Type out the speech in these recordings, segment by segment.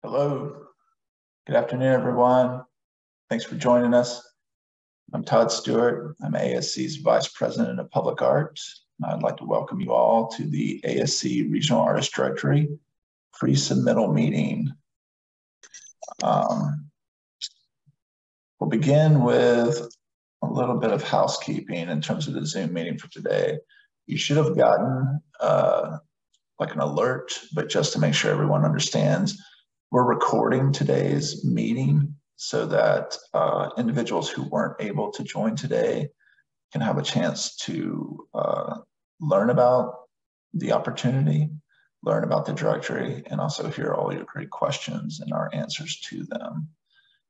Hello, good afternoon, everyone. Thanks for joining us. I'm Todd Stewart. I'm ASC's Vice President of Public Art. And I'd like to welcome you all to the ASC Regional Artist Directory Pre-Submittal meeting. We'll begin with a little bit of housekeeping in terms of the Zoom meeting for today. You should have gotten like an alert, but just to make sure everyone understands, we're recording today's meeting so that individuals who weren't able to join today can have a chance to learn about the opportunity, learn about the directory, and also hear all your great questions and our answers to them.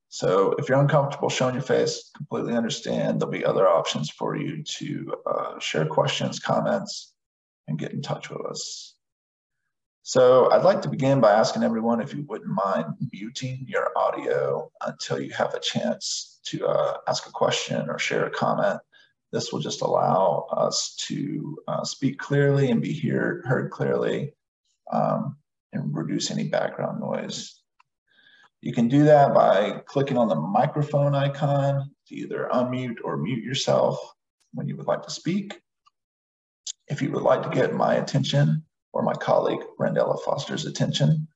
So if you're uncomfortable showing your face, completely understand. There'll be other options for you to share questions, comments, and get in touch with us. So I'd like to begin by asking everyone if you wouldn't mind muting your audio until you have a chance to ask a question or share a comment. This will just allow us to speak clearly and be heard clearly and reduce any background noise. You can do that by clicking on the microphone icon to either unmute or mute yourself when you would like to speak. If you would like to get my attention or my colleague Randella Foster's attention,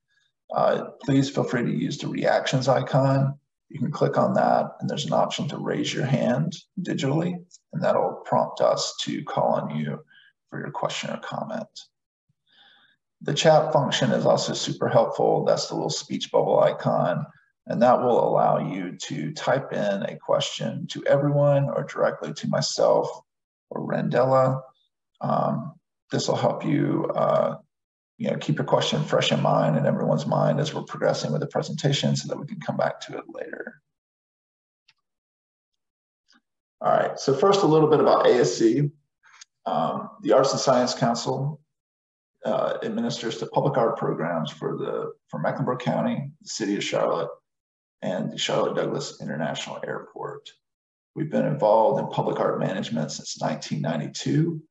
please feel free to use the reactions icon. You can click on that and there's an option to raise your hand digitally, and that'll prompt us to call on you for your question or comment. The chat function is also super helpful. That's the little speech bubble icon, and that will allow you to type in a question to everyone or directly to myself or Randella. This will help you, keep your question fresh in mind and everyone's mind as we're progressing with the presentation so that we can come back to it later. All right, so first a little bit about ASC. The Arts and Science Council administers the public art programs for Mecklenburg County, the City of Charlotte, and the Charlotte Douglas International Airport. We've been involved in public art management since 1992.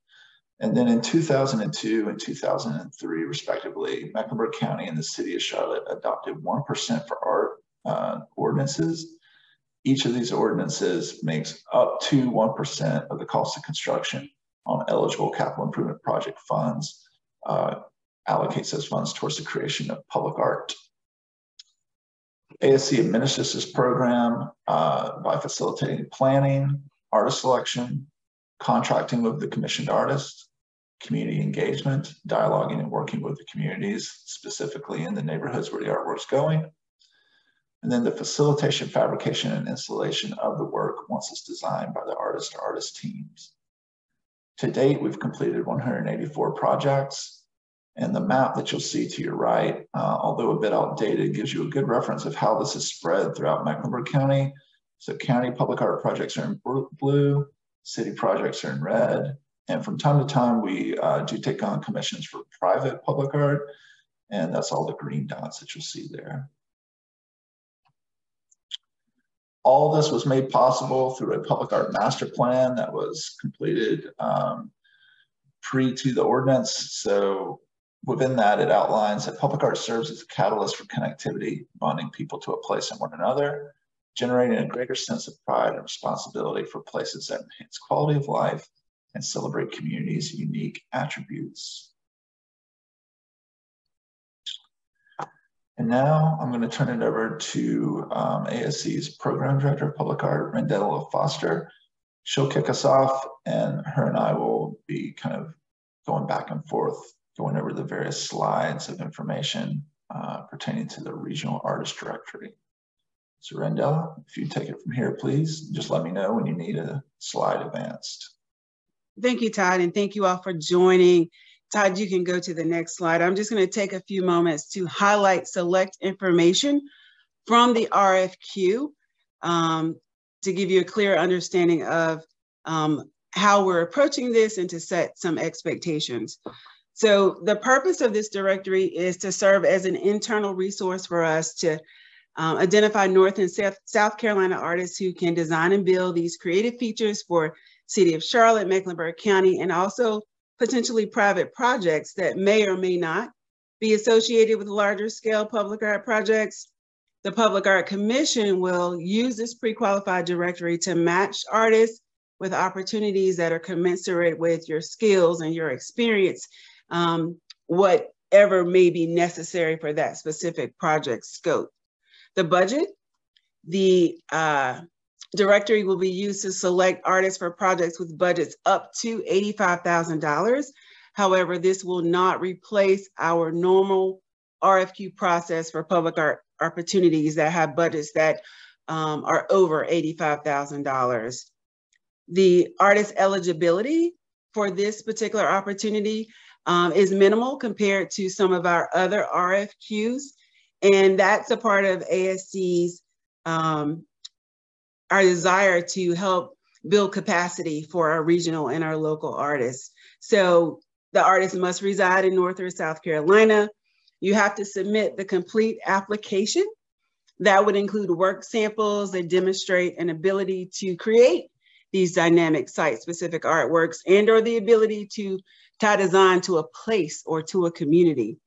And then in 2002 and 2003, respectively, Mecklenburg County and the City of Charlotte adopted 1% for art ordinances. Each of these ordinances makes up to 1% of the cost of construction on eligible capital improvement project funds, allocates those funds towards the creation of public art. ASC administers this program by facilitating planning, artist selection, contracting with the commissioned artist, community engagement, dialoguing and working with the communities, specifically in the neighborhoods where the artwork's going, and then the facilitation, fabrication, and installation of the work once it's designed by the artist or artist teams. To date, we've completed 184 projects, and the map that you'll see to your right, although a bit outdated, gives you a good reference of how this is spread throughout Mecklenburg County. So county public art projects are in blue, city projects are in red, and from time to time we do take on commissions for private public art, and that's all the green dots that you'll see there. All this was made possible through a public art master plan that was completed pre to the ordinance. So within that, it outlines that public art serves as a catalyst for connectivity, bonding people to a place and one another, generating a greater sense of pride and responsibility for places that enhance quality of life and celebrate communities' unique attributes. And now I'm going to turn it over to ASC's Program Director of Public Art, Randella Foster. She'll kick us off, and her and I will be kind of going back and forth, going over the various slides of information pertaining to the Regional Artist Directory. So Randella, if you take it from here, please, just let me know when you need a slide advanced. Thank you, Todd, and thank you all for joining. Todd, you can go to the next slide. I'm just going to take a few moments to highlight select information from the RFQ to give you a clear understanding of how we're approaching this and to set some expectations. So the purpose of this directory is to serve as an internal resource for us to identify North and South Carolina artists who can design and build these creative features for City of Charlotte, Mecklenburg County, and also potentially private projects that may or may not be associated with larger scale public art projects. The Public Art Commission will use this pre-qualified directory to match artists with opportunities that are commensurate with your skills and your experience, whatever may be necessary for that specific project scope. The budget, the directory will be used to select artists for projects with budgets up to $85,000. However, this will not replace our normal RFQ process for public art opportunities that have budgets that are over $85,000. The artist eligibility for this particular opportunity is minimal compared to some of our other RFQs. And that's a part of ASC's, our desire to help build capacity for our regional and our local artists. So the artist must reside in North or South Carolina. You have to submit the complete application. That would include work samples that demonstrate an ability to create these dynamic site-specific artworks and or the ability to tie design to a place or to a community.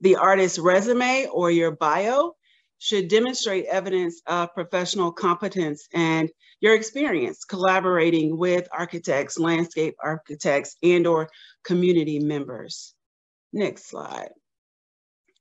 The artist's resume or your bio should demonstrate evidence of professional competence and your experience collaborating with architects, landscape architects, and or community members. Next slide.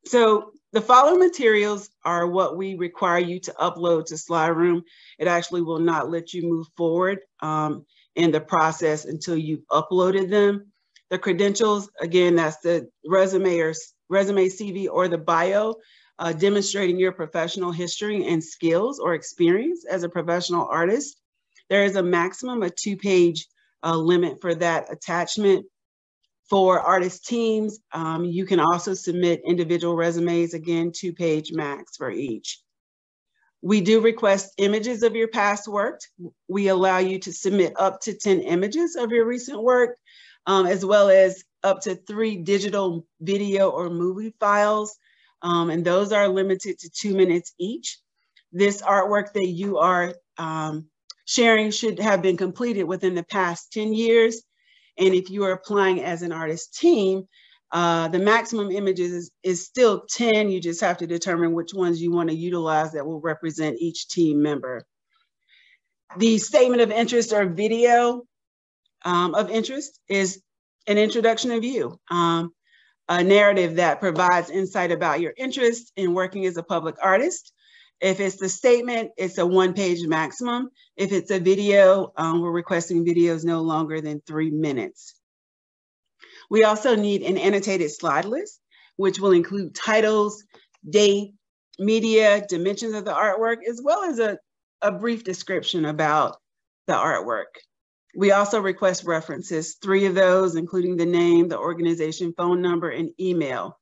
So the following materials are what we require you to upload to SlideRoom. It actually will not let you move forward in the process until you've uploaded them. The credentials, again, that's the resume, CV, or the bio, demonstrating your professional history and skills or experience as a professional artist. There is a maximum, a 2-page limit for that attachment. For artist teams, you can also submit individual resumes, again, 2-page max for each. We do request images of your past work. We allow you to submit up to 10 images of your recent work, as well as up to 3 digital video or movie files. And those are limited to 2 minutes each. This artwork that you are sharing should have been completed within the past 10 years. And if you are applying as an artist team, the maximum images is still 10. You just have to determine which ones you want to utilize that will represent each team member. The statement of interest or video of interest is an introduction of you, a narrative that provides insight about your interest in working as a public artist. If it's the statement, it's a 1-page maximum. If it's a video, we're requesting videos no longer than 3 minutes. We also need an annotated slide list, which will include titles, date, media, dimensions of the artwork, as well as a brief description about the artwork. We also request references, 3 of those, including the name, the organization, phone number, and email.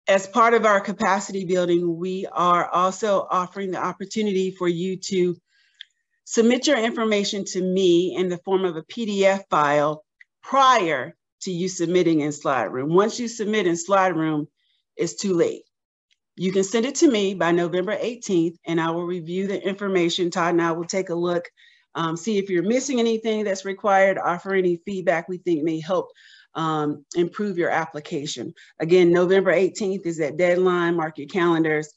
As part of our capacity building, we are also offering the opportunity for you to submit your information to me in the form of a PDF file prior to you submitting in SlideRoom. Once you submit in SlideRoom, it's too late. You can send it to me by November 18th, and I will review the information. Todd and I will take a look, see if you're missing anything that's required, offer any feedback we think may help improve your application. Again, November 18th is that deadline. Mark your calendars,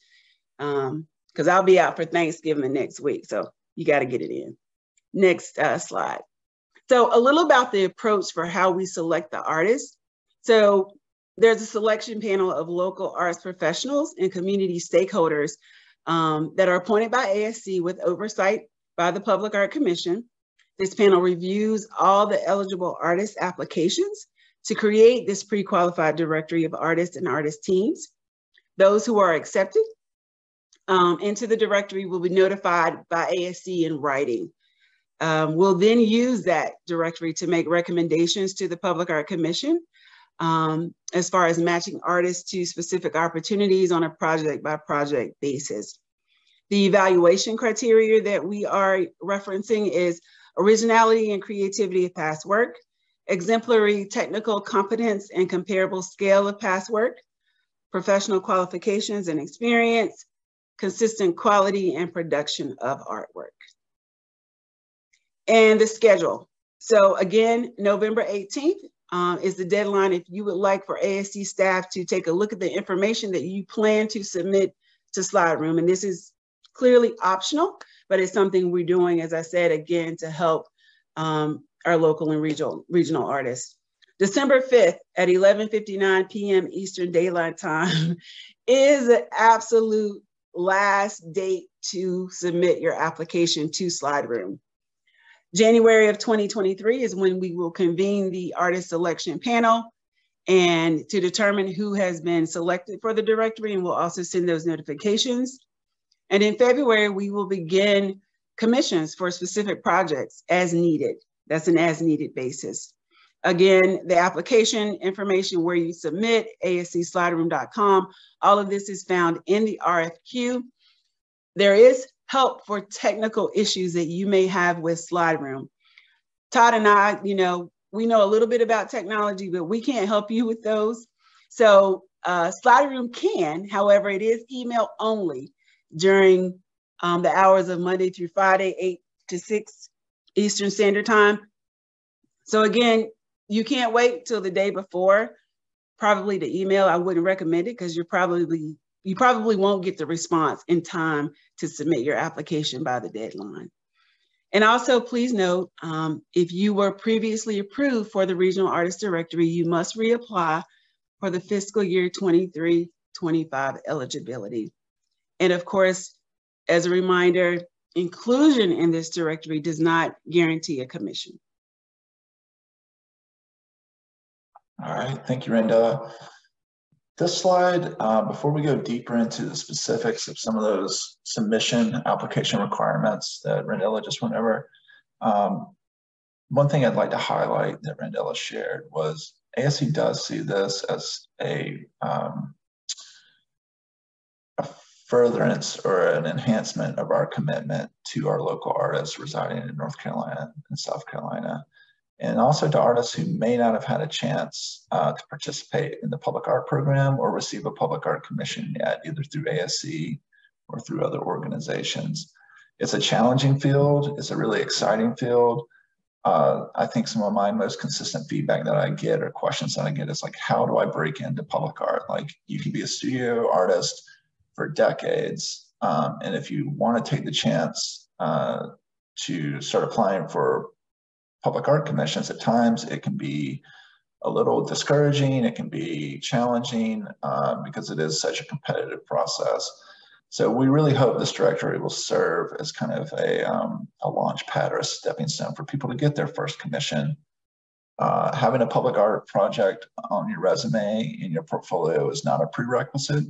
because I'll be out for Thanksgiving next week, so you got to get it in. Next slide. So a little about the approach for how we select the artists. So there's a selection panel of local arts professionals and community stakeholders that are appointed by ASC with oversight by the Public Art Commission. This panel reviews all the eligible artist applications to create this pre-qualified directory of artists and artist teams. Those who are accepted into the directory will be notified by ASC in writing. We'll then use that directory to make recommendations to the Public Art Commission as far as matching artists to specific opportunities on a project-by-project basis. The evaluation criteria that we are referencing is originality and creativity of past work, exemplary technical competence and comparable scale of past work, professional qualifications and experience, consistent quality and production of artwork. And the schedule. So again, November 18th is the deadline if you would like for ASC staff to take a look at the information that you plan to submit to SlideRoom. And this is clearly optional, but it's something we're doing, as I said, again, to help our local and regional artists. December 5th at 11:59 p.m. Eastern Daylight Time is the absolute last date to submit your application to SlideRoom. January of 2023 is when we will convene the artist selection panel and to determine who has been selected for the directory, and we'll also send those notifications. And in February, we will begin commissions for specific projects as needed. That's an as needed basis. Again, the application information where you submit, ascslideroom.com, all of this is found in the RFQ. There is help for technical issues that you may have with SlideRoom. Todd and I, we know a little bit about technology, but we can't help you with those. So SlideRoom can, however, it is email only during the hours of Monday through Friday, 8 to 6 Eastern Standard Time. So again, you can't wait till the day before, probably the email. I wouldn't recommend it because you probably won't get the response in time to submit your application by the deadline. And also please note, if you were previously approved for the Regional Artist Directory, you must reapply for the fiscal year 23-25 eligibility. And of course, as a reminder, inclusion in this directory does not guarantee a commission. All right, thank you, Rendella. This slide, before we go deeper into the specifics of some of those submission application requirements that Rendella just went over, one thing I'd like to highlight that Rendella shared was ASC does see this as a furtherance or an enhancement of our commitment to our local artists residing in North Carolina and South Carolina, and also to artists who may not have had a chance to participate in the public art program or receive a public art commission yet, either through ASC or through other organizations. It's a challenging field. It's a really exciting field. I think some of my most consistent feedback that I get or questions that I get is like, how do I break into public art? Like, you can be a studio artist for decades. And if you want to take the chance to start applying for public art commissions, at times it can be a little discouraging, it can be challenging because it is such a competitive process. So we really hope this directory will serve as kind of a launch pad or a stepping stone for people to get their first commission. Having a public art project on your resume in your portfolio is not a prerequisite.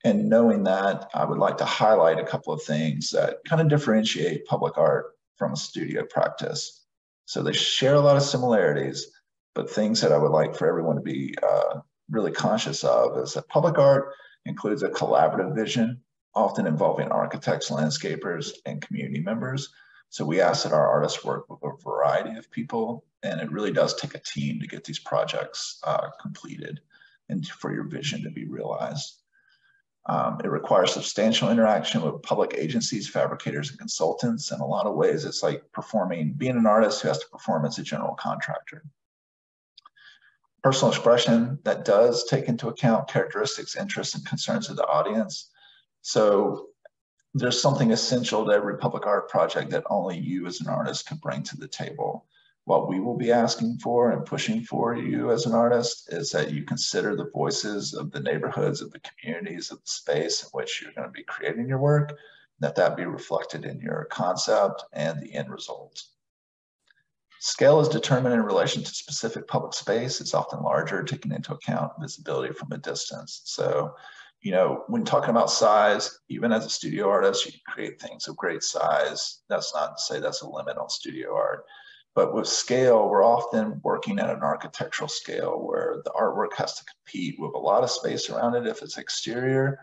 And knowing that, I would like to highlight a couple of things that kind of differentiate public art from a studio practice. So they share a lot of similarities, but things that I would like for everyone to be really conscious of is that public art includes a collaborative vision, often involving architects, landscapers, and community members. So we ask that our artists work with a variety of people, and it really does take a team to get these projects completed and for your vision to be realized. It requires substantial interaction with public agencies, fabricators, and consultants. In a lot of ways, it's like being an artist who has to perform as a general contractor. Personal expression that does take into account characteristics, interests, and concerns of the audience. So there's something essential to every public art project that only you as an artist can bring to the table. What we will be asking for and pushing for you as an artist is that you consider the voices of the neighborhoods, of the communities, of the space in which you're going to be creating your work, that be reflected in your concept and the end result. Scale is determined in relation to specific public space. It's often larger, taking into account visibility from a distance. So, when talking about size, even as a studio artist, you can create things of great size. That's not to say that's a limit on studio art. But with scale, we're often working at an architectural scale where the artwork has to compete with a lot of space around it. If it's exterior,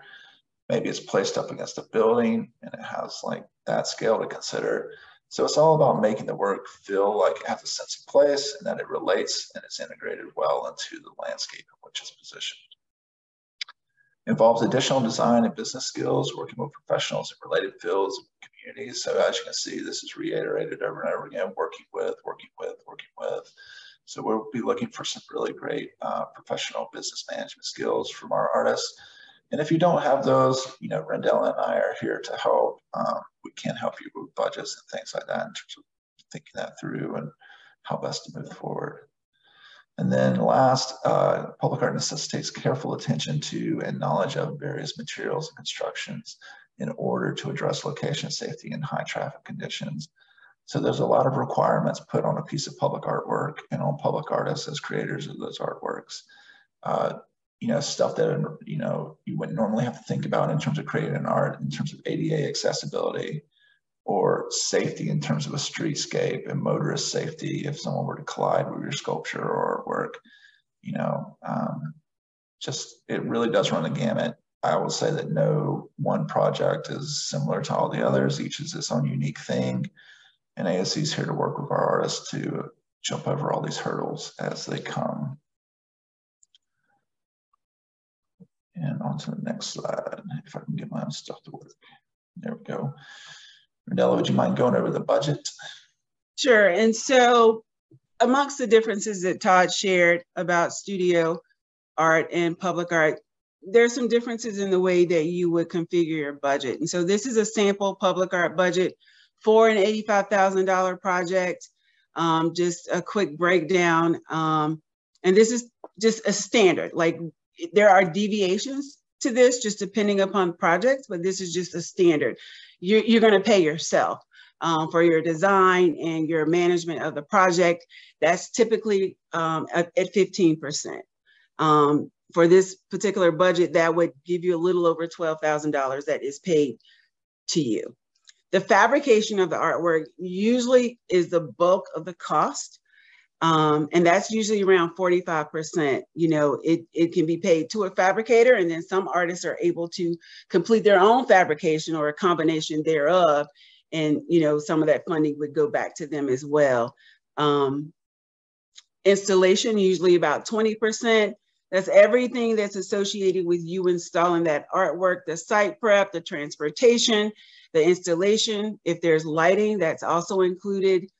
maybe it's placed up against a building and it has like that scale to consider. So it's all about making the work feel like it has a sense of place and that it relates and it's integrated well into the landscape in which it's positioned. Involves additional design and business skills, working with professionals in related fields and communities. So as you can see, this is reiterated over and over again, working with. So we'll be looking for some really great professional business management skills from our artists. And if you don't have those, you know, Rendell and I are here to help. We can help you with budgets and things like that in terms of thinking that through and how best to move forward. And then last, public art necessitates careful attention to and knowledge of various materials and constructions in order to address location safety in high traffic conditions. So there's a lot of requirements put on a piece of public artwork and on public artists as creators of those artworks. You know, stuff that, you know, you wouldn't normally have to think about in terms of creating an art, in terms of ADA accessibility or safety in terms of a streetscape and motorist safety if someone were to collide with your sculpture or artwork. You know, just, it really does run the gamut. I will say that no one project is similar to all the others. Each is its own unique thing. And ASC is here to work with our artists to jump over all these hurdles as they come. And on to the next slide, if I can get my own stuff to work. There we go. Rendella, would you mind going over the budget? Sure. And so amongst the differences that Todd shared about studio art and public art, there's some differences in the way that you would configure your budget. And so this is a sample public art budget for an $85,000 project. Just a quick breakdown. And this is just a standard, like there are deviations to this just depending upon projects, but this is just a standard. You're going to pay yourself for your design and your management of the project. That's typically at 15%. For this particular budget, that would give you a little over $12,000 that is paid to you. The fabrication of the artwork usually is the bulk of the cost. And that's usually around 45%. You know, it can be paid to a fabricator, and then some artists are able to complete their own fabrication or a combination thereof. And, you know, some of that funding would go back to them as well. Installation, usually about 20%. That's everything that's associated with you installing that artwork, the site prep, the transportation, the installation. If there's lighting, that's also included.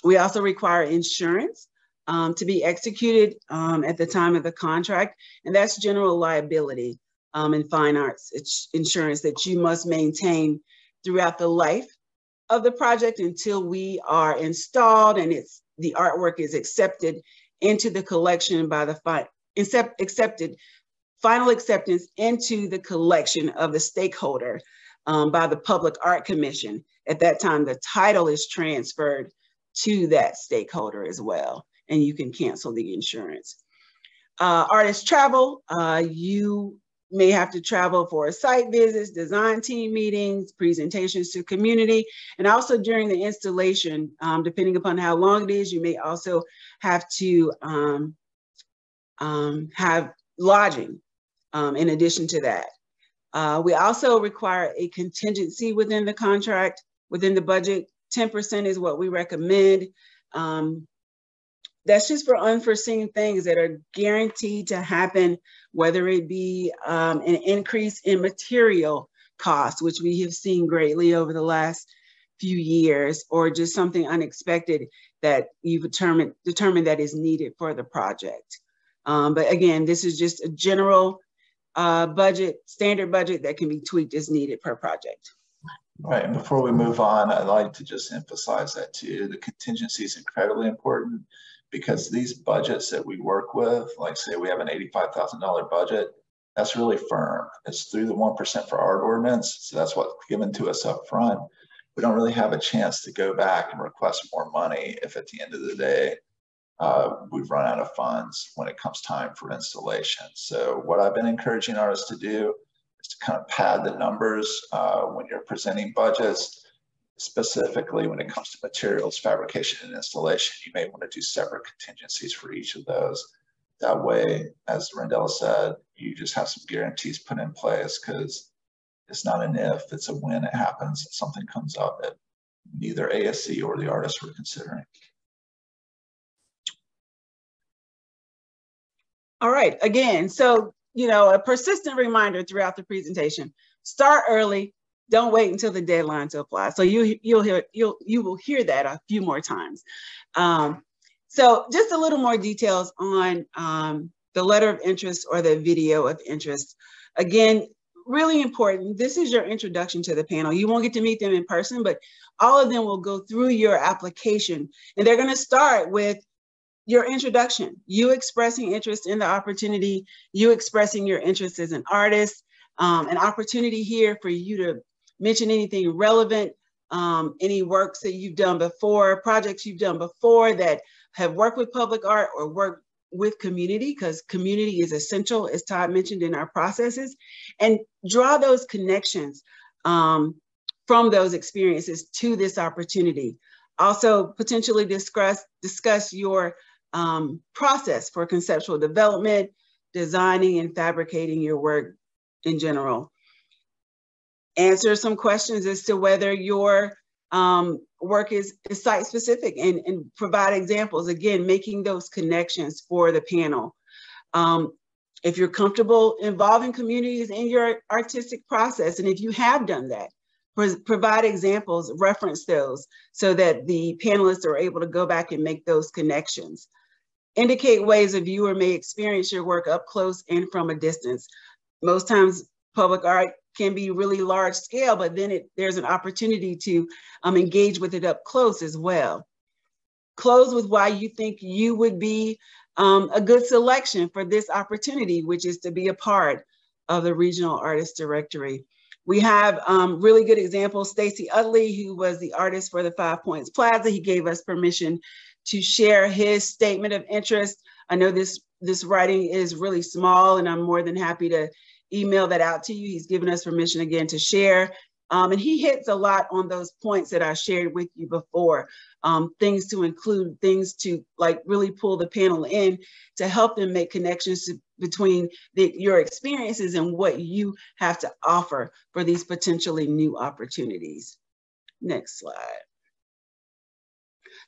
We also require insurance to be executed at the time of the contract, and that's general liability and fine arts. It's insurance that you must maintain throughout the life of the project until we are installed and the artwork is accepted into the collection by the final acceptance into the collection of the stakeholder by the Public Art Commission. At that time, the title is transferred to that stakeholder as well, and you can cancel the insurance. Artist travel, you may have to travel for site visits, design team meetings, presentations to community, and also during the installation, depending upon how long it is, you may also have to have lodging in addition to that. We also require a contingency within the contract, within the budget. 10% is what we recommend. That's just for unforeseen things that are guaranteed to happen, whether it be an increase in material costs, which we have seen greatly over the last few years, or just something unexpected that you've determined that is needed for the project. But again, this is just a general budget, standard budget that can be tweaked as needed per project. Right, and before we move on, I'd like to just emphasize that too. The contingency is incredibly important because these budgets that we work with, like say we have an $85,000 budget, that's really firm. It's through the 1% for art ordinance, so that's what's given to us up front. We don't really have a chance to go back and request more money if at the end of the day, we've run out of funds when it comes time for installation. So what I've been encouraging artists to do is to kind of pad the numbers when you're presenting budgets, specifically when it comes to materials, fabrication, and installation. You may want to do separate contingencies for each of those. That way, as Rendell said, you just have some guarantees put in place because it's not an if, it's a when it happens, something comes up that neither ASC or the artists were considering. All right, again, so, you know, a persistent reminder throughout the presentation, start early, don't wait until the deadline to apply. So you will hear that a few more times. So just a little more details on the letter of interest or the video of interest. Again, really important. This is your introduction to the panel. You won't get to meet them in person, but all of them will go through your application, and they're going to start with your introduction, you expressing interest in the opportunity, you expressing your interest as an artist, an opportunity here for you to mention anything relevant, any works that you've done before, projects you've done before that have worked with public art or worked with community, because community is essential, as Todd mentioned, in our processes, and draw those connections from those experiences to this opportunity. Also, potentially discuss your process for conceptual development, designing and fabricating your work in general. Answer some questions as to whether your work is site specific, and provide examples, again, making those connections for the panel. If you're comfortable involving communities in your artistic process, and if you have done that, provide examples, reference those so that the panelists are able to go back and make those connections. Indicate ways a viewer may experience your work up close and from a distance. Most times public art can be really large scale, but then there's an opportunity to engage with it up close as well. Close with why you think you would be a good selection for this opportunity, which is to be a part of the Regional Artist Directory. We have really good examples. Stacy Utley, who was the artist for the 5 Points Plaza, he gave us permission to share his statement of interest. I know this writing is really small, and I'm more than happy to email that out to you. He's given us permission again to share. And he hits a lot on those points that I shared with you before. Things to include, things to like really pull the panel in to help them make connections between your experiences and what you have to offer for these potentially new opportunities. Next slide.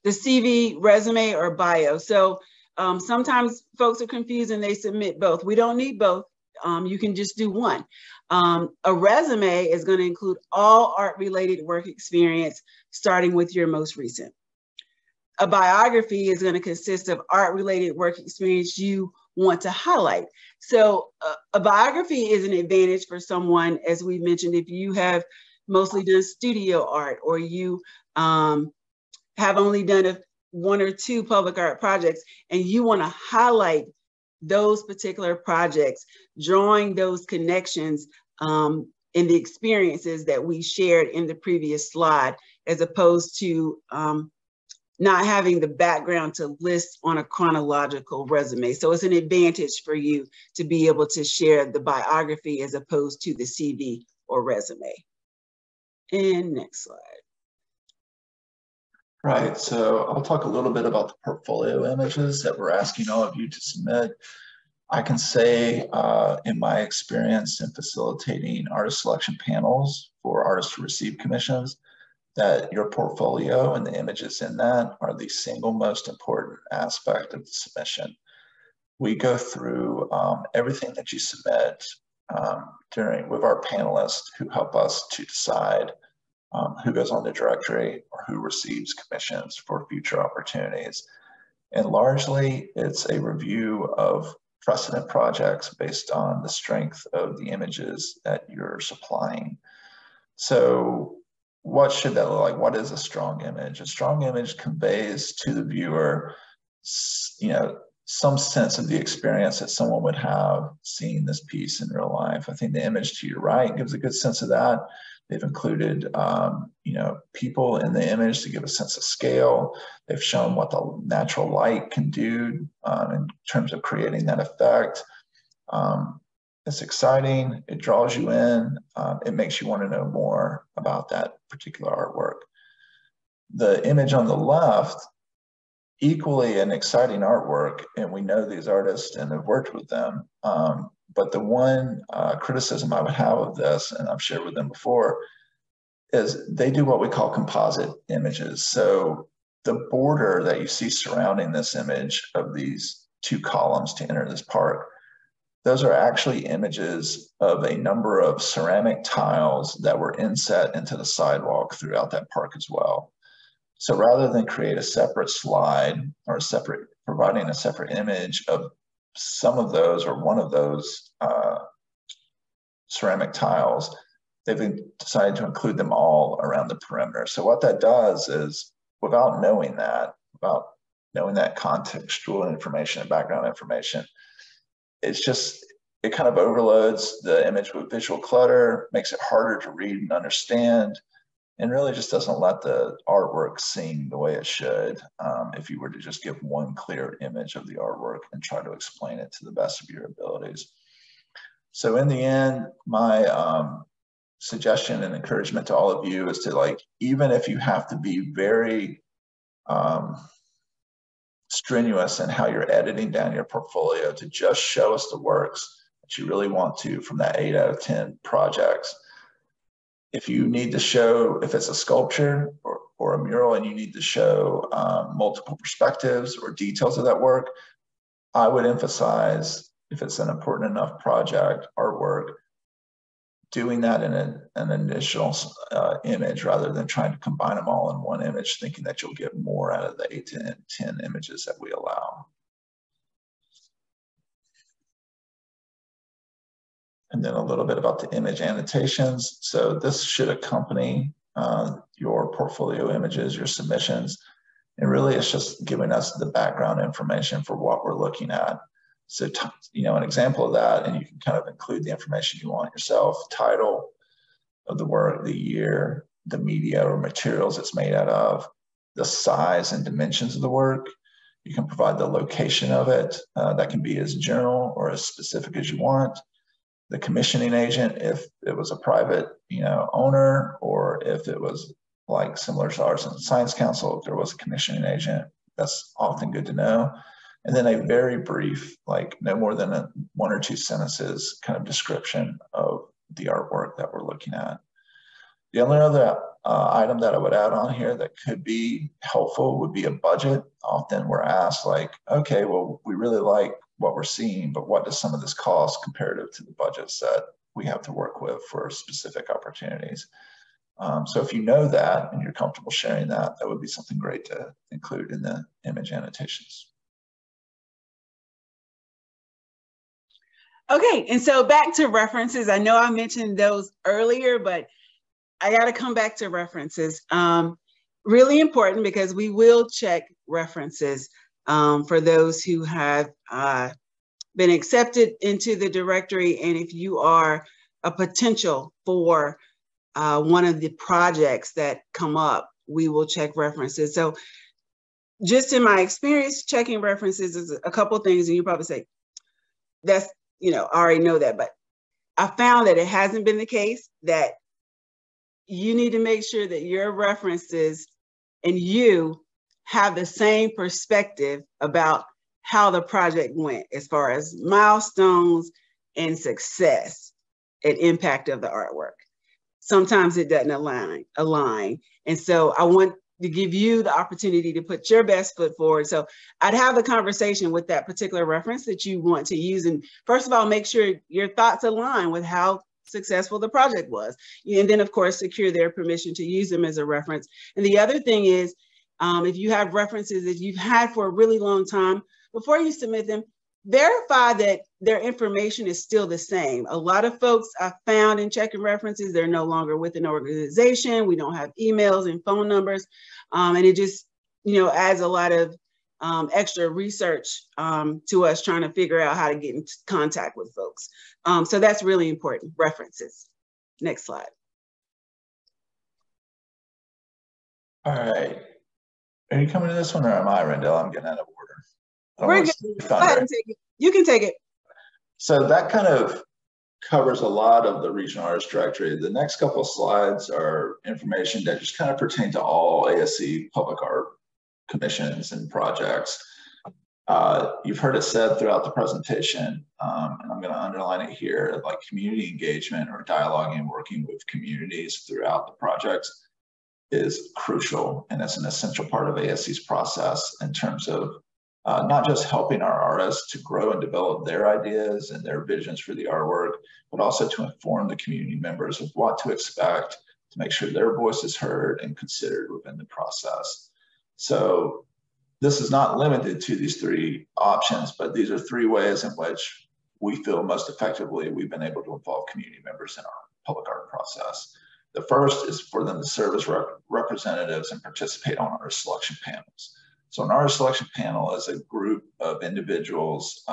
The CV, resume, or bio. So sometimes folks are confused and they submit both. We don't need both. You can just do one. A resume is going to include all art-related work experience, starting with your most recent. A biography is going to consist of art-related work experience you want to highlight. So a biography is an advantage for someone, as we mentioned, if you have mostly done studio art, or you have only done one or two public art projects, and you want to highlight those particular projects, drawing those connections in the experiences that we shared in the previous slide, as opposed to not having the background to list on a chronological resume. So it's an advantage for you to be able to share the biography as opposed to the CV or resume. And next slide. Right, so I'll talk a little bit about the portfolio images that we're asking all of you to submit. I can say in my experience in facilitating artist selection panels for artists to receive commissions, that your portfolio and the images in that are the single most important aspect of the submission. We go through everything that you submit with our panelists who help us to decide who goes on the directory or who receives commissions for future opportunities. And largely, it's a review of precedent projects based on the strength of the images that you're supplying. So what should that look like? What is a strong image? A strong image conveys to the viewer, some sense of the experience that someone would have seeing this piece in real life. I think the image to your right gives a good sense of that. They've included, people in the image to give a sense of scale. They've shown what the natural light can do in terms of creating that effect. It's exciting. It draws you in. It makes you want to know more about that particular artwork. The image on the left, equally an exciting artwork, and we know these artists and have worked with them. But the one criticism I would have of this, and I've shared with them before, is they do what we call composite images. So the border that you see surrounding this image of these two columns to enter this park, those are actually images of a number of ceramic tiles that were inset into the sidewalk throughout that park as well. So rather than create a separate slide or providing a separate image of some of those or one of those ceramic tiles, they've decided to include them all around the perimeter. So what that does is, without knowing that contextual information and background information, it kind of overloads the image with visual clutter, makes it harder to read and understand, and really just doesn't let the artwork sing the way it should if you were to just give one clear image of the artwork and try to explain it to the best of your abilities. So in the end, my suggestion and encouragement to all of you is to, even if you have to be very strenuous in how you're editing down your portfolio, to just show us the works that you really want to from that 8 out of 10 projects. If you need to show, if it's a sculpture or a mural and you need to show multiple perspectives or details of that work, I would emphasize, if it's an important enough project, artwork, doing that in an additional image rather than trying to combine them all in one image, thinking that you'll get more out of the 8 to 10 images that we allow. And then a little bit about the image annotations. So this should accompany your portfolio images, your submissions. And really it's just giving us the background information for what we're looking at. So, an example of that, and you can kind of include the information you want yourself: title of the work, the year, the media or materials it's made out of, the size and dimensions of the work. You can provide the location of it. That can be as general or as specific as you want. The commissioning agent, if it was a private, owner, or if it was like similar to Arts and Science Council, if there was a commissioning agent, that's often good to know. And then a very brief, no more than 1 or 2 sentences kind of description of the artwork that we're looking at. The only other item that I would add on here that could be helpful would be a budget. Often we're asked, okay, well, we really like what we're seeing, but what does some of this cost comparative to the budgets that we have to work with for specific opportunities? So if you know that and you're comfortable sharing that, that would be something great to include in the image annotations. Okay, and so back to references. I know I mentioned those earlier, but I got to come back to references. Really important, because we will check references for those who have been accepted into the directory. And if you are a potential for one of the projects that come up, we will check references. So just in my experience, checking references is a couple of things, and you probably say, that's, I already know that, but I found that it hasn't been the case, that you need to make sure that your references and you have the same perspective about how the project went as far as milestones and success and impact of the artwork. Sometimes it doesn't align. And so I want to give you the opportunity to put your best foot forward. So I'd have a conversation with that particular reference that you want to use. And first of all, make sure your thoughts align with how successful the project was. And then of course, secure their permission to use them as a reference. And the other thing is, if you have references that you've had for a really long time, before you submit them, verify that their information is still the same. A lot of folks I found in checking references, they're no longer with an organization. We don't have emails and phone numbers. And it just, adds a lot of extra research to us trying to figure out how to get in contact with folks. So that's really important, references. Next slide. All right. Are you coming to this one, or am I, Rendell? I'm getting out of order. We're good. Go ahead and take it. You can take it. So that kind of covers a lot of the Regional Artist Directory. The next couple of slides are information that just kind of pertain to all ASC public art commissions and projects. You've heard it said throughout the presentation, and I'm going to underline it here, like community engagement or dialoguing and working with communities throughout the projects is crucial, and it's an essential part of ASC's process in terms of not just helping our artists to grow and develop their ideas and their visions for the artwork, but also to inform the community members of what to expect to make sure their voice is heard and considered within the process. So this is not limited to these three options, but these are three ways in which we feel most effectively we've been able to involve community members in our public art process. The first is for them to serve as representatives and participate on our selection panels. So an artist selection panel is a group of individuals,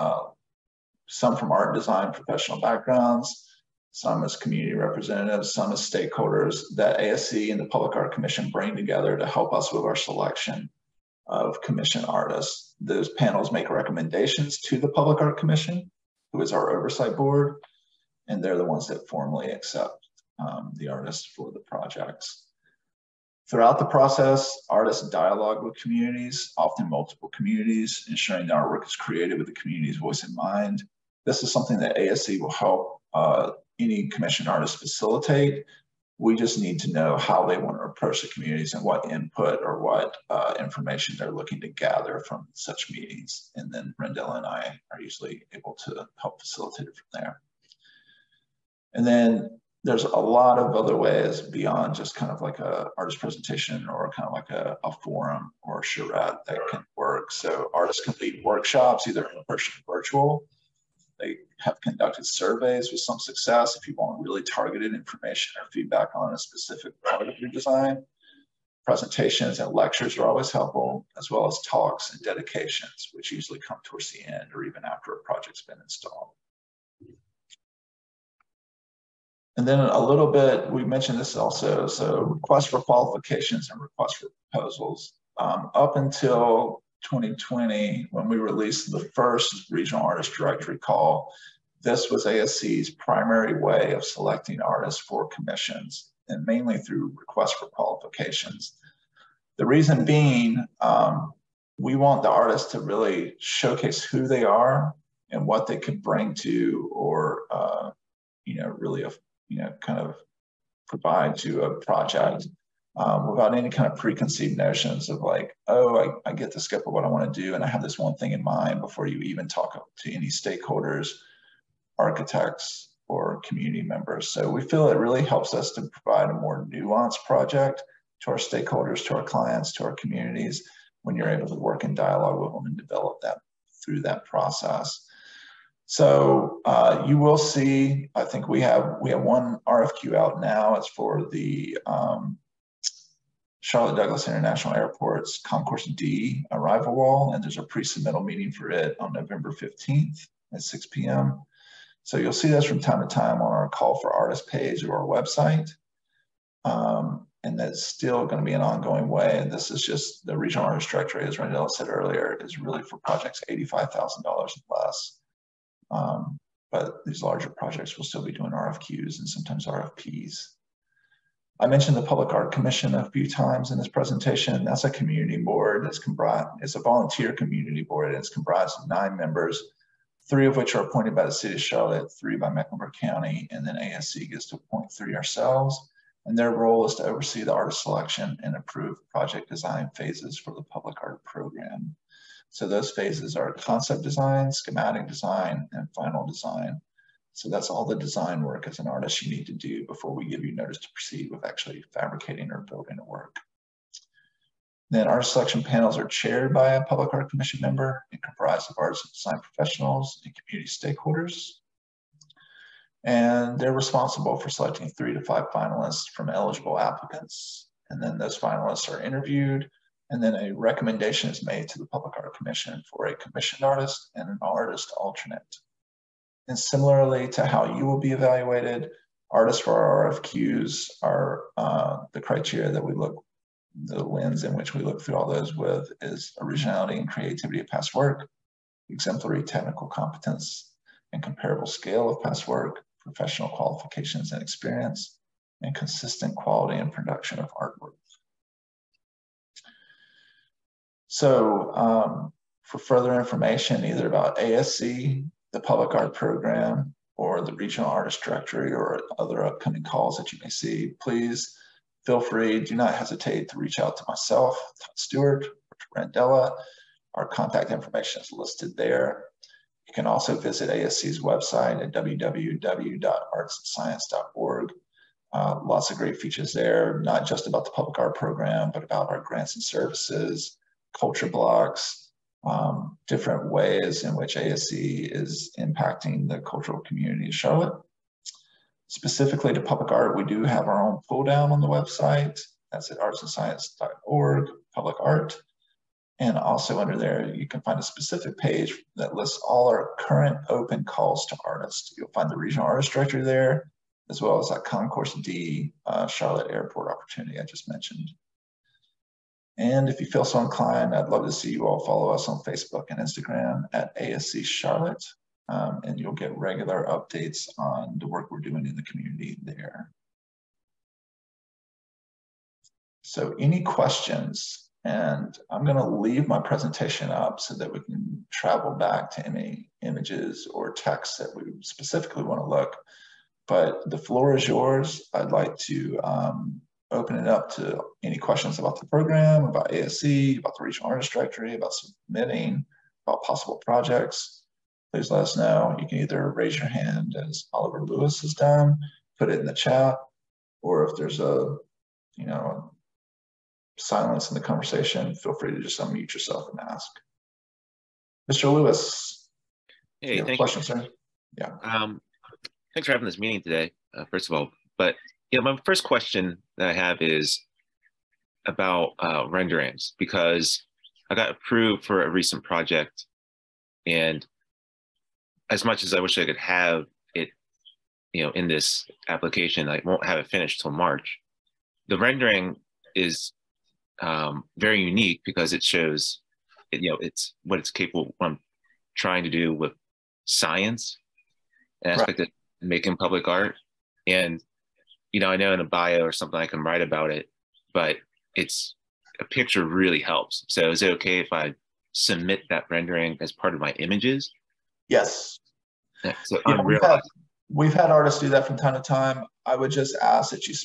some from art and design professional backgrounds, some as community representatives, some as stakeholders that ASC and the Public Art Commission bring together to help us with our selection of commission artists. Those panels make recommendations to the Public Art Commission, who is our oversight board, and they're the ones that formally accept the artists for the projects. Throughout the process, artists dialogue with communities, often multiple communities, ensuring that our work is created with the community's voice in mind. This is something that ASC will help any commissioned artist facilitate. We just need to know how they want to approach the communities and what input or what information they're looking to gather from such meetings. And then Rendella and I are usually able to help facilitate it from there. And then there's a lot of other ways beyond just kind of like a artist presentation or kind of like a forum or a charrette that can work. So artists can lead workshops, either in person or virtual. They have conducted surveys with some success if you want really targeted information or feedback on a specific part of your design. Presentations and lectures are always helpful, as well as talks and dedications, which usually come towards the end or even after a project's been installed. And then a little bit, we mentioned this also, so requests for qualifications and requests for proposals. Up until 2020, when we released the first Regional Artist Directory call, this was ASC's primary way of selecting artists for commissions, and mainly through requests for qualifications. The reason being, we want the artists to really showcase who they are and what they could bring to, or really kind of provide to a project. Without any kind of preconceived notions of like, oh, I get the scope of what I want to do and I have this one thing in mind before you even talk to any stakeholders, architects, or community members. So we feel it really helps us to provide a more nuanced project to our stakeholders, to our clients, to our communities, when you're able to work in dialogue with them and develop that through that process. So you will see, I think we have one RFQ out now. It's for the Charlotte Douglas International Airport's Concourse D arrival wall, and there's a pre-submittal meeting for it on November 15th at 6 p.m. So you'll see this from time to time on our call for artists page of our website. And that's still going to be an ongoing way. And this is just the Regional Artist Directory, as Rendella said earlier, is really for projects $85,000 and less. But these larger projects will still be doing RFQs and sometimes RFPs. I mentioned the Public Art Commission a few times in this presentation. That's a community board. It's a volunteer community board. And it's comprised of 9 members, 3 of which are appointed by the City of Charlotte, 3 by Mecklenburg County, and then ASC gets to appoint 3 ourselves. And their role is to oversee the artist selection and approve project design phases for the public art program. So those phases are concept design, schematic design, and final design. So that's all the design work as an artist you need to do before we give you notice to proceed with actually fabricating or building a work. Then artist selection panels are chaired by a Public Art Commission member and comprised of artists and design professionals and community stakeholders. And they're responsible for selecting 3 to 5 finalists from eligible applicants. And then those finalists are interviewed, and then a recommendation is made to the Public Art Commission for a commissioned artist and an artist alternate. And similarly to how you will be evaluated, artists for our RFQs are the criteria that we look, the lens in which we look through all those with is originality and creativity of past work, exemplary technical competence and comparable scale of past work, professional qualifications and experience, and consistent quality and production of artwork. So for further information, either about ASC, the Public Art Program, or the Regional Artist Directory, or other upcoming calls that you may see, please feel free, do not hesitate to reach out to myself, Todd Stewart, or to Rendella. Our contact information is listed there. You can also visit ASC's website at www.artsandscience.org. Lots of great features there, not just about the public art program, but about our grants and services, culture blocks, different ways in which ASC is impacting the cultural community of Charlotte. Specifically to public art, we do have our own pull down on the website. That's at artsandscience.org, public art. And also under there, you can find a specific page that lists all our current open calls to artists. You'll find the Regional Artist Directory there, as well as that Concourse D Charlotte Airport opportunity I just mentioned. And if you feel so inclined, I'd love to see you all follow us on Facebook and Instagram at ASC Charlotte, and you'll get regular updates on the work we're doing in the community there. So any questions? And I'm going to leave my presentation up so that we can travel back to any images or text that we specifically want to look. But the floor is yours. I'd like to open it up to any questions about the program, about ASC, about the Regional Artist Directory, about submitting, about possible projects. Please let us know. You can either raise your hand as Oliver Lewis has done, put it in the chat, or if there's a, silence in the conversation, feel free to just unmute yourself and ask. Mr. Lewis. Hey, thank you. Sir? Yeah. Thanks for having this meeting today, first of all. But my first question that I have is about renderings, because I got approved for a recent project, and as much as I wish I could have it, in this application, I won't have it finished till March. The rendering is very unique because it shows, it's what it's capable of. What I'm trying to do with science, an aspect of making public art. And, I know in a bio or something I can write about it, but a picture really helps. So is it okay if I submit that rendering as part of my images? Yes. So we've had artists do that from time to time. I would just ask that you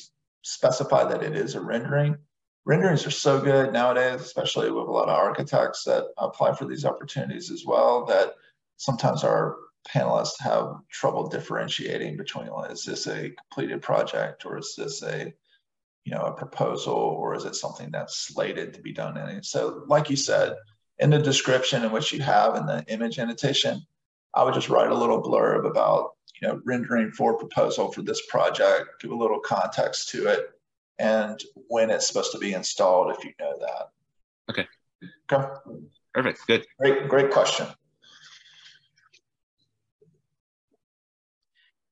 specify that it is a rendering. Renderings are so good nowadays, especially with a lot of architects that apply for these opportunities as well, that sometimes our panelists have trouble differentiating between, is this a completed project, or is this a proposal, or is it something that's slated to be done in it? So like you said, in the description in which you have in the image annotation, I would just write a little blurb about, rendering for proposal for this project, give a little context to it, and when it's supposed to be installed, if you know that. Okay. Okay. Perfect. Good. Great question.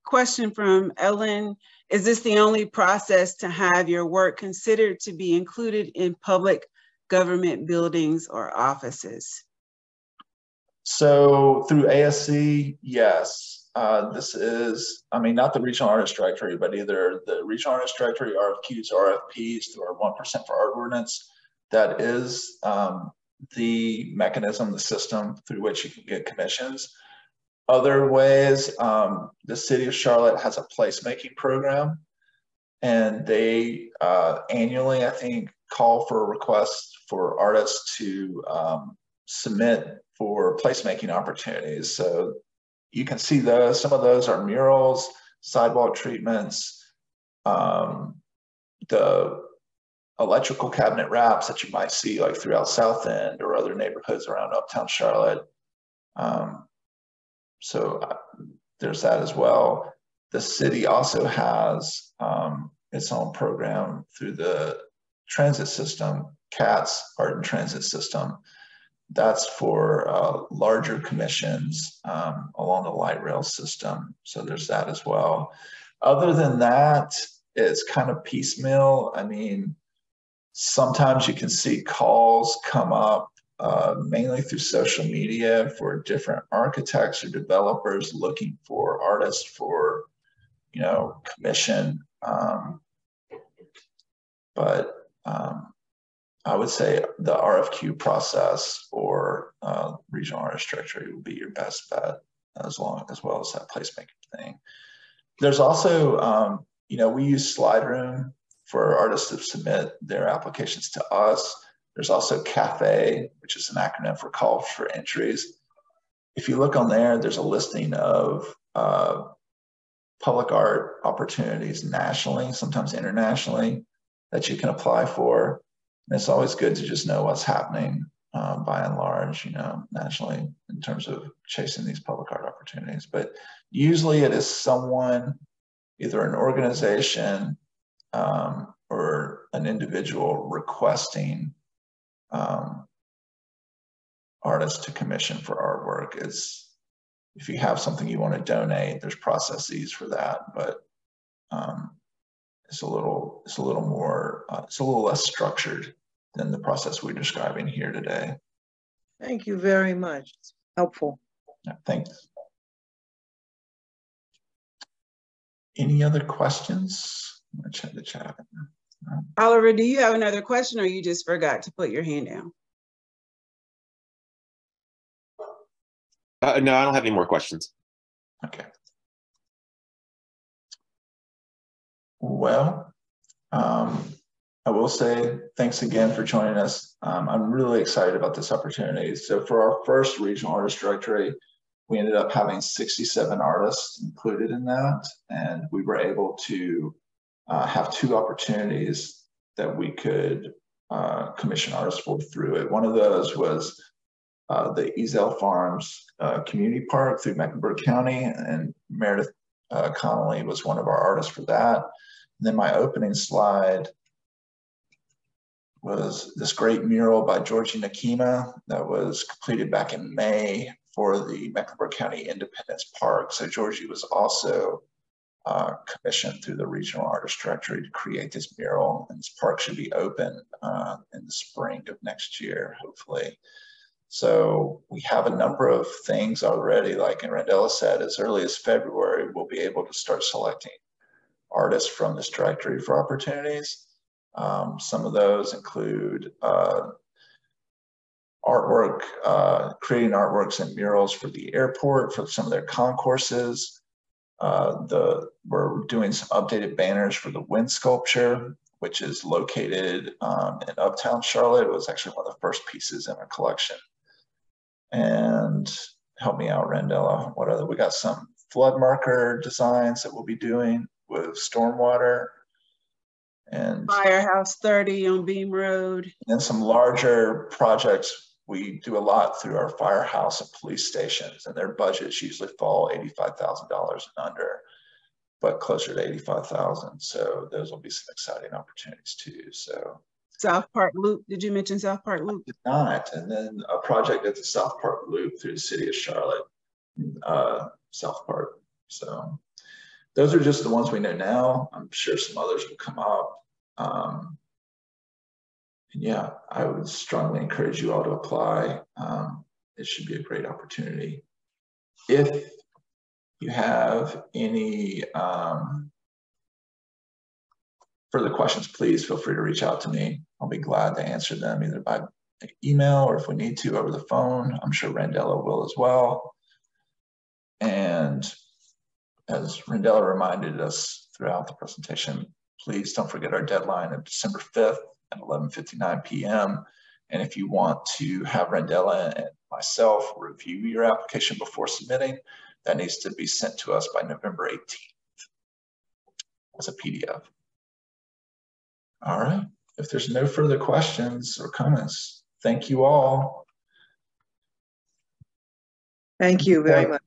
Question from Ellen. Is this the only process to have your work considered to be included in public government buildings or offices? So through ASC, yes. This is, not the Regional Artist Directory, but either the Regional Artist Directory RFQs, RFPs through our 1% for Art ordinance. That is the mechanism, the system through which you can get commissions. Other ways, the city of Charlotte has a placemaking program, and they annually, I think, call for requests for artists to submit for placemaking opportunities. So you can see those. Some of those are murals, sidewalk treatments, the electrical cabinet wraps that you might see like throughout South End or other neighborhoods around Uptown Charlotte. So there's that as well. The city also has its own program through the transit system, CATS, Art and Transit System. That's for larger commissions along the light rail system. So there's that as well. Other than that, it's kind of piecemeal. Sometimes you can see calls come up mainly through social media for different architects or developers looking for artists for, commission. I would say the RFQ process or Regional Artist Directory would be your best bet, as well as that placemaking thing. There's also, we use Slide Room for artists to submit their applications to us. There's also CAFE, which is an acronym for Call for Entries. If you look on there, there's a listing of public art opportunities nationally, sometimes internationally, that you can apply for. And it's always good to just know what's happening by and large, you know, nationally in terms of chasing these public art opportunities. But usually it is someone, either an organization or an individual requesting artists to commission for artwork. If you have something you want to donate, there's processes for that, but it's a little less structured than the process we're describing here today. Thank you very much. Helpful. Yeah, thanks. Any other questions? I'm gonna check the chat. Oliver, do you have another question, or you just forgot to put your hand down? No, I don't have any more questions. Okay. Well, I will say thanks again for joining us. I'm really excited about this opportunity. So for our first Regional Artist Directory, we ended up having 67 artists included in that, and we were able to have 2 opportunities that we could commission artists for through it. One of those was the Ezel Farms Community Park through Mecklenburg County, and Meredith Connolly was one of our artists for that. And then my opening slide was this great mural by Georgie Nakima that was completed back in May for the Mecklenburg County Independence Park. So Georgie was also commissioned through the Regional Artist Directory to create this mural, and this park should be open in the spring of next year, hopefully. So we have a number of things already, like Randella said, as early as February, we'll be able to start selecting artists from this directory for opportunities. Some of those include artwork, creating artworks and murals for the airport, for some of their concourses. We're doing some updated banners for the wind sculpture, which is located in Uptown Charlotte. It was actually one of the first pieces in our collection. And help me out, Randella. What other? We got some flood marker designs that we'll be doing with stormwater. And Firehouse 30 on Beam Road. And some larger projects. We do a lot through our firehouse and police stations, and their budgets usually fall $85,000 and under, but closer to 85,000. So those will be some exciting opportunities too. So South Park Loop. Did you mention South Park Loop? Did not. And then a project at the South Park Loop through the city of Charlotte, South Park. So those are just the ones we know now. I'm sure some others will come up. And yeah, I would strongly encourage you all to apply. It should be a great opportunity. If you have any further questions, please feel free to reach out to me. I'll be glad to answer them either by email or if we need to over the phone. I'm sure Randella will as well. And as Randella reminded us throughout the presentation, please don't forget our deadline of December 5th at 11:59 p.m. And if you want to have Randella and myself review your application before submitting, that needs to be sent to us by November 18th as a PDF. All right. If there's no further questions or comments, thank you all. Thank you very much.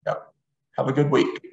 Yep. Have a good week.